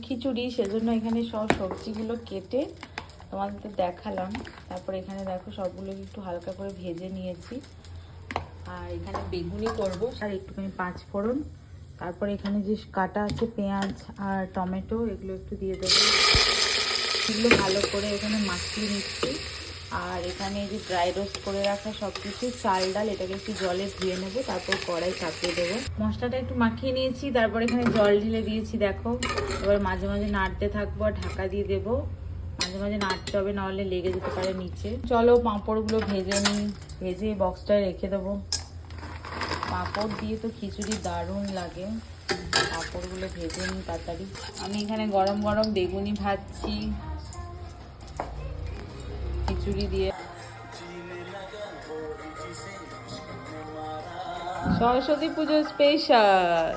খিচুড়ি, সেজন্য এখানে সব সবজিগুলো কেটে তোমাদের দেখালাম। তারপর এখানে দেখো সবগুলো একটু হালকা করে ভেজে নিয়েছি। আর এখানে বেগুনি করব আর একটুখানি 5 ফোড়ন। তারপর এখানে যে কাটা আছে পেঁয়াজ আর টমেটো, এগুলো একটু দিয়ে দেবো। এগুলো ভালো করে এখানে মাখিয়ে নিচ্ছি। আর এখানে এই যে ড্রাই রোস্ট করে রাখা সব কিছু চাল ডাল, এটাকে একটু জলে ধুয়ে নেবো, তারপর কড়াই চাপিয়ে দেবো। মশলাটা একটু মাখিয়ে নিয়েছি, তারপর এখানে জল ঢেলে দিয়েছি দেখো। এবার মাঝে মাঝে নাড়তে থাকবো আর ঢাকা দিয়ে দেবো। মাঝে মাঝে নাড়তে হবে, নাহলে লেগে যেতে পারে নিচে। চলো পাঁপড়গুলো ভেজে নিই, ভেজে বক্সটায় রেখে দেবো। পাঁপড় দিয়ে তো খিচুড়ি দারুণ লাগে। পাঁপড়গুলো ভেজে নিই তাড়াতাড়ি। আমি এখানে গরম গরম বেগুনি ভাজছি খিচুড়ি দিয়ে। সরস্বতী পুজো স্পেশাল।